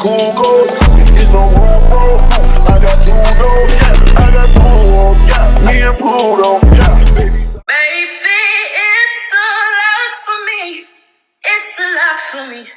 cool goes. It's no rules, bro. I got two doors, yeah. I got two walls, yeah. Me and Pluto, yeah. Baby, it's the LOCS for me. It's the LOCS for me.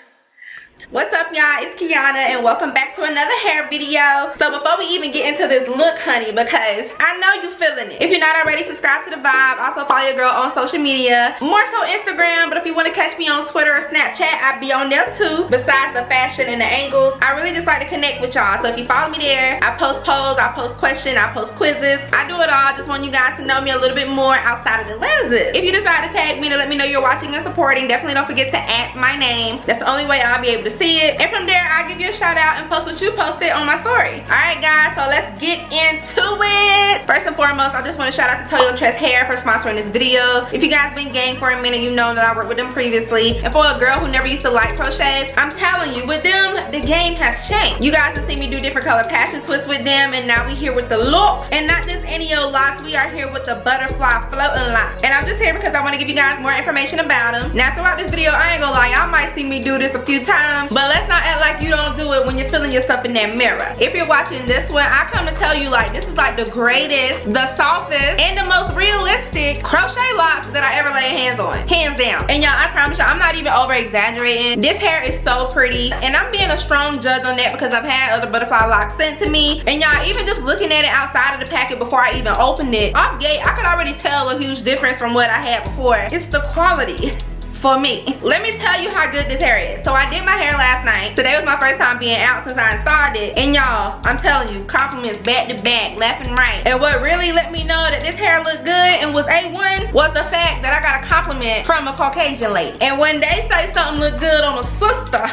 What's up, y'all? It's Keonna and welcome back to another hair video. So before we even get into this look, honey, because I know you feeling it. If you're not already, subscribe to the vibe. Also follow your girl on social media, more so Instagram, but if you want to catch me on Twitter or Snapchat, I'll be on there too. Besides the fashion and the angles, I really just like to connect with y'all. So if you follow me there, I post polls, I post questions, I post quizzes. I do it all. Just want you guys to know me a little bit more outside of the lenses. If you decide to tag me to let me know you're watching and supporting, definitely don't forget to @ my name. That's the only way I'll be able to see it, and from there I'll give you a shout out and post what you posted on my story. Alright guys, so let's get into it. First and foremost, I just want to shout out to ᶫᵒᵛᵉᵧ Hair for sponsoring this video. If you guys been gang for a minute, you know that I worked with them previously, and for a girl who never used to like crochets, I'm telling you, with them the game has changed. You guys have seen me do different color passion twists with them, and now we here with the LOCS, and not just any old locks. We are here with the butterfly floating lock, and I'm just here because I want to give you guys more information about them. Now throughout this video, I ain't gonna lie, y'all might see me do this a few times, but let's not act like you don't do it when you're feeling yourself in that mirror. If you're watching this one, I come to tell you, like, this is like the greatest, the softest, and the most realistic crochet locks that I ever laid hands on, hands down. And y'all, I promise y'all, I'm not even over exaggerating. This hair is so pretty, and I'm being a strong judge on that because I've had other butterfly locks sent to me, and y'all, even just looking at it outside of the packet before I even opened it, off gate, I could already tell a huge difference from what I had before. It's the quality. For me, let me tell you how good this hair is. So I did my hair last night. Today was my first time being out since I started, and y'all, I'm telling you, compliments back to back, left and right. And what really let me know that this hair looked good and was A1 was the fact that I got a compliment from a Caucasian lady. And when they say something look good on a sister,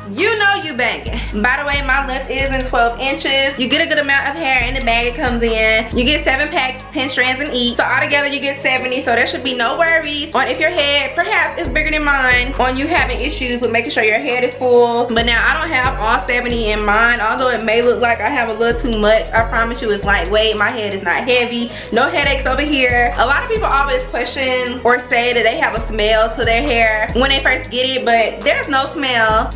you know you banging. By the way, my length is in 12 inches. You get a good amount of hair in the bag it comes in. You get 7 packs, 10 strands in each. So altogether you get 70, so there should be no worries on if your head perhaps is bigger than mine, on you having issues with making sure your head is full. But now I don't have all 70 in mine, although it may look like I have a little too much. I promise you it's lightweight. My head is not heavy. No headaches over here. A lot of people always question or say that they have a smell to their hair when they first get it, but there's no smell.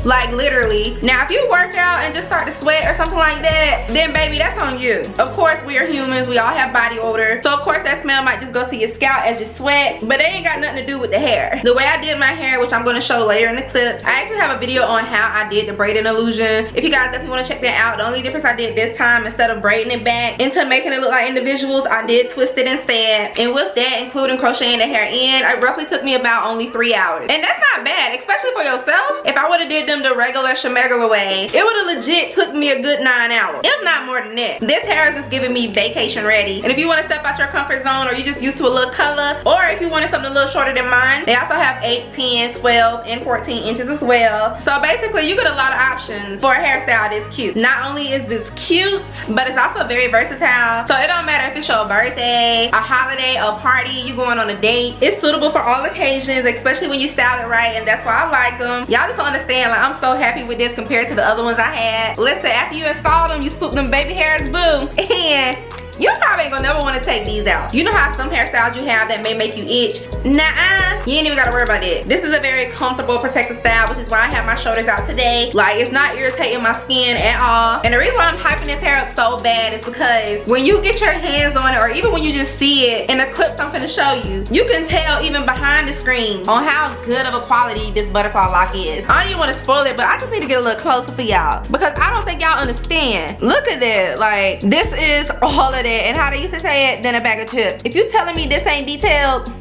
Like literally. Now if you work out and just start to sweat or something like that, then baby, that's on you. Of course we are humans, we all have body odor, so of course that smell might just go to your scalp as you sweat, but they ain't got nothing to do with the hair. The way I did my hair, which I'm going to show later in the clips, I actually have a video on how I did the braiding illusion. If you guys definitely want to check that out. The only difference I did this time, instead of braiding it back into making it look like individuals, I did twist it instead, and with that, including crocheting the hair in, it roughly took me about only 3 hours, and that's not bad, especially for yourself. If I would have did them the regular schmegular way, it would have legit took me a good 9 hours, if not more than that. This hair is just giving me vacation ready. And if you want to step out your comfort zone, or you just used to a little color, or if you wanted something a little shorter than mine, they also have 8, 10, 12, and 14 inches as well. So basically you get a lot of options for a hairstyle that's cute. Not only is this cute, but it's also very versatile. So it don't matter if it's your birthday, a holiday, a party, you going on a date. It's suitable for all occasions, especially when you style it right, and that's why I like them. Y'all just don't understand, like, I'm so happy with this compared to the other ones I had. Listen, after you install them, you swoop them baby hairs, boo, and you probably ain't gonna never want to take these out. You know how some hairstyles you have that may make you itch? Nah, you ain't even gotta worry about it. This is a very comfortable protective style, which is why I have my shoulders out today. Like, it's not irritating my skin at all. And the reason why I'm hyping this hair up so bad is because when you get your hands on it, or even when you just see it in the clips I'm finna show you, you can tell even behind the screen on how good of a quality this butterfly lock is. I don't even want to spoil it, but I just need to get a little closer for y'all, because I don't think y'all understand. Look at that. Like, this is all of that. And how they used to say it, then a bag of chips. If you telling me this ain't detailed,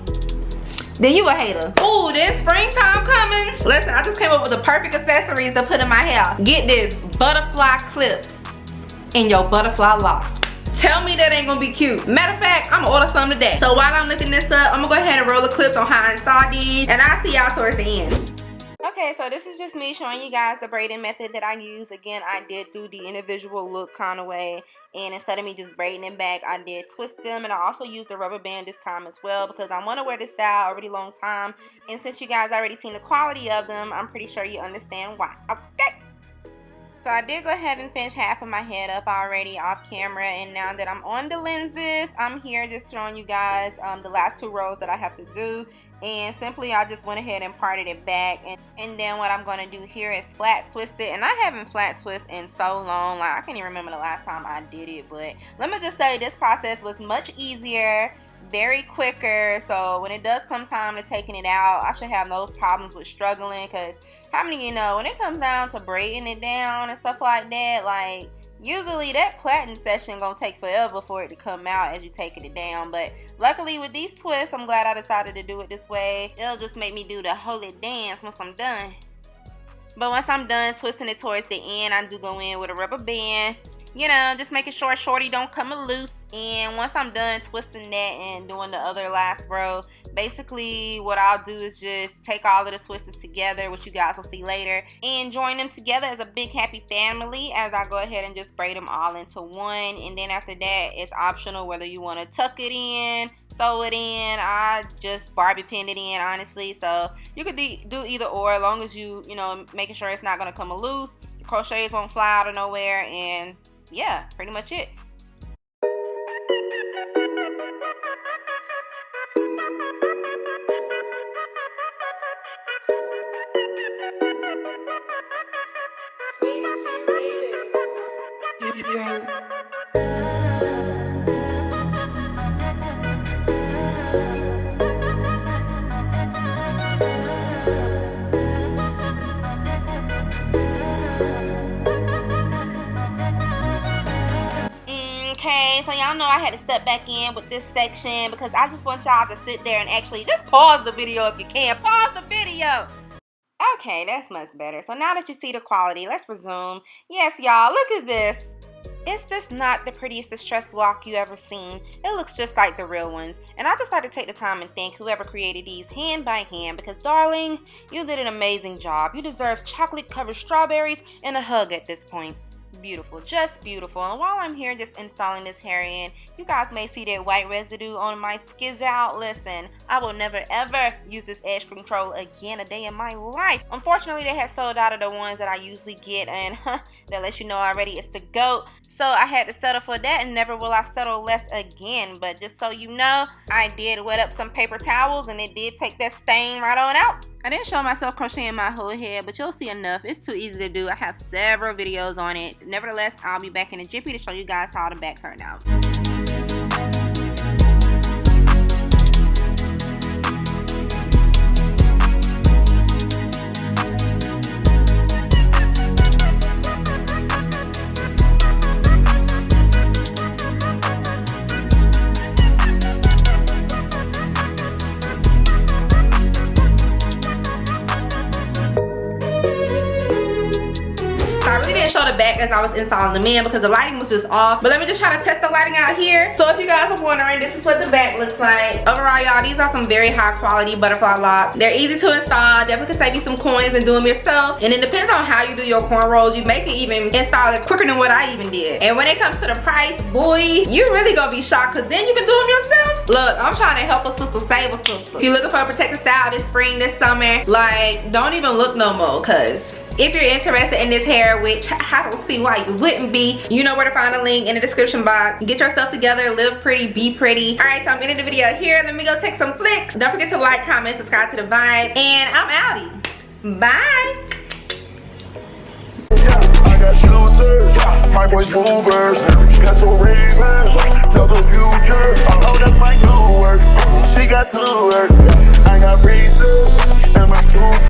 then you a hater. Ooh, this springtime coming. Listen, I just came up with the perfect accessories to put in my hair. Get this, butterfly clips in your butterfly locks. Tell me that ain't gonna be cute. Matter of fact, I'm gonna order some today. So while I'm looking this up, I'm gonna go ahead and roll the clips on how I install these, and I'll see y'all towards the end. Okay, so this is just me showing you guys the braiding method that I use. Again, I did do the individual look kind of way, and instead of me just braiding it back, I did twist them, and I also used a rubber band this time as well because I want to wear this style a really long time, and since you guys already seen the quality of them, I'm pretty sure you understand why. Okay. So I did go ahead and finish half of my head up already off camera, and now that I'm on the lenses, I'm here just showing you guys the last 2 rows that I have to do. and simply I just went ahead and parted it back. And then what I'm going to do here is flat twist it. And I haven't flat twist in so long, like I can't even remember the last time I did it. But let me just say, this process was much easier, very quicker. So when it does come time to taking it out, I should have no problems with struggling. Because how many of you know, when it comes down to braiding it down and stuff like that, like usually that plaiting session gonna take forever for it to come out as you taking it down. But luckily with these twists, I'm glad I decided to do it this way. It'll just make me do the holy dance once I'm done. But once I'm done twisting it towards the end, I do go in with a rubber band, you know, just making sure shorty don't come loose. And once I'm done twisting that and doing the other last row, basically what I'll do is just take all of the twists together, which you guys will see later, and join them together as a big happy family as I go ahead and just braid them all into one. And then after that, it's optional whether you want to tuck it in, sew it in. I just Barbie pinned it in, honestly. So you could do either or, as long as you know, making sure it's not going to come loose, the crochets won't fly out of nowhere, and yeah, pretty much it. Okay, so y'all know I had to step back in with this section because I just want y'all to sit there and actually just pause the video if you can. Pause the video. Okay, that's much better. So now that you see the quality, let's resume. Yes, y'all, look at this. It's just not the prettiest distress lock you ever seen. It looks just like the real ones. And I just like to take the time and thank whoever created these hand by hand, because darling, you did an amazing job. You deserve chocolate covered strawberries and a hug at this point. Beautiful, just beautiful. And while I'm here just installing this hair in, you guys may see that white residue on my skiz out. Listen, I will never ever use this edge control again a day in my life. Unfortunately, they had sold out of the ones that I usually get, and that lets you know already it's the GOAT. So I had to settle for that, and never will I settle less again. But just so you know, I did wet up some paper towels, and it did take that stain right on out. I didn't show myself crocheting my whole head, but you'll see enough. It's too easy to do. I have several videos on it. Nevertheless, I'll be back in a jiffy to show you guys how the back turned out. I really didn't show the back as I was installing them in because the lighting was just off. But let me just try to test the lighting out here. So if you guys are wondering, this is what the back looks like. Overall, y'all, these are some very high quality butterfly locks. They're easy to install. Definitely can save you some coins and do them yourself. And it depends on how you do your cornrows. You may can even install it quicker than what I even did. And when it comes to the price, boy, you're really gonna be shocked, because then you can do them yourself. Look, I'm trying to help a sister save a sister. If you're looking for a protective style this spring, this summer, like, don't even look no more, because if you're interested in this hair, which I don't see why you wouldn't be, you know where to find a link in the description box. Get yourself together, live pretty, be pretty. All right, so I'm ending the video here. Let me go take some flicks. Don't forget to like, comment, subscribe to the vibe, and I'm outie. Bye. I got shooters, my boys movers, that's so Raven, tell the future, oh that's my new work, she got to work, I got reasons, and my two